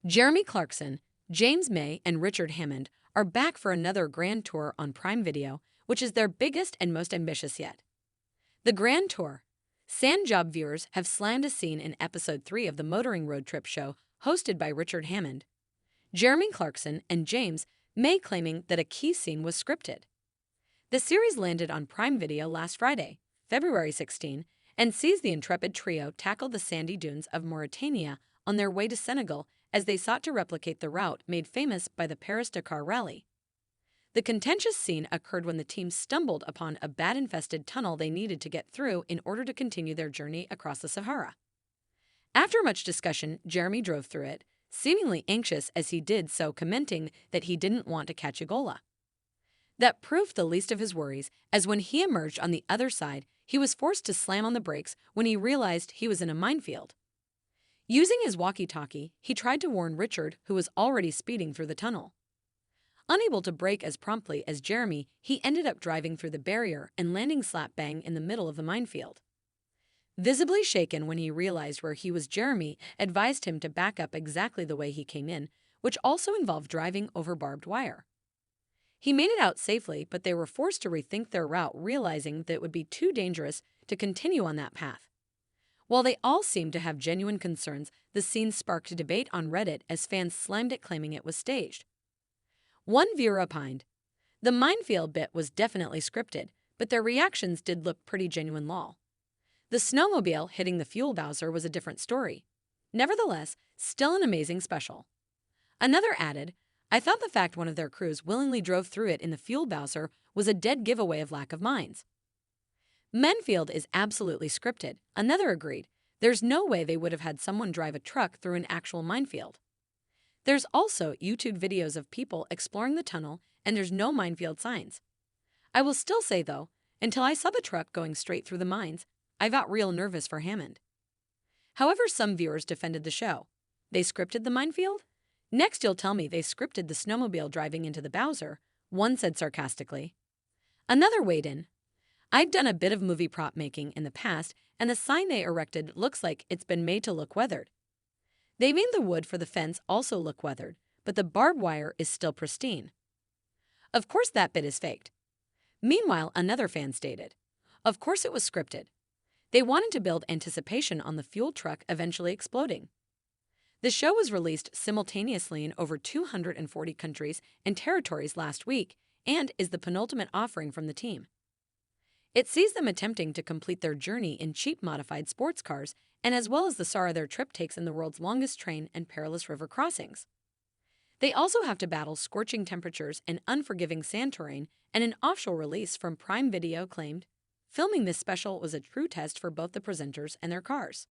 Jeremy Clarkson, James May, and Richard Hammond are back for another grand tour on Prime Video, which is their biggest and most ambitious yet. The Grand Tour. Sand Job viewers have slammed a scene in Episode 3 of the motoring road trip show hosted by Richard Hammond, Jeremy Clarkson, and James May, claiming that a key scene was scripted. The series landed on Prime Video last Friday, February 16, and sees the intrepid trio tackle the sandy dunes of Mauritania on their way to Senegal as they sought to replicate the route made famous by the Paris-Dakar Rally. The contentious scene occurred when the team stumbled upon a bat-infested tunnel they needed to get through in order to continue their journey across the Sahara. After much discussion, Jeremy drove through it, seemingly anxious as he did so, commenting that he didn't want to catch Ebola. That proved the least of his worries, as when he emerged on the other side, he was forced to slam on the brakes when he realized he was in a minefield. Using his walkie-talkie, he tried to warn Richard, who was already speeding through the tunnel. Unable to brake as promptly as Jeremy, he ended up driving through the barrier and landing slap-bang in the middle of the minefield. Visibly shaken when he realized where he was, Jeremy advised him to back up exactly the way he came in, which also involved driving over barbed wire. He made it out safely, but they were forced to rethink their route, realizing that it would be too dangerous to continue on that path. While they all seemed to have genuine concerns, the scene sparked a debate on Reddit as fans slammed it, claiming it was staged. One viewer opined, "The minefield bit was definitely scripted, but their reactions did look pretty genuine lol. The snowmobile hitting the fuel bowser was a different story. Nevertheless, still an amazing special." Another added, "I thought the fact one of their crews willingly drove through it in the fuel bowser was a dead giveaway of lack of minds." Minefield is absolutely scripted, another agreed. There's no way they would have had someone drive a truck through an actual minefield. There's also YouTube videos of people exploring the tunnel, and there's no minefield signs. I will still say, though, until I saw the truck going straight through the mines, I got real nervous for Hammond. However, some viewers defended the show. They scripted the minefield? Next you'll tell me they scripted the snowmobile driving into the Bowser, one said sarcastically. Another weighed in. I've done a bit of movie prop making in the past, and the sign they erected looks like it's been made to look weathered. They made the wood for the fence also look weathered, but the barbed wire is still pristine. Of course that bit is faked. Meanwhile, another fan stated, of course it was scripted. They wanted to build anticipation on the fuel truck eventually exploding. The show was released simultaneously in over 240 countries and territories last week and is the penultimate offering from the team. It sees them attempting to complete their journey in cheap modified sports cars, and as well as the Sahara their trip takes in the world's longest train and perilous river crossings. They also have to battle scorching temperatures and unforgiving sand terrain, and an offshore release from Prime Video claimed, filming this special was a true test for both the presenters and their cars.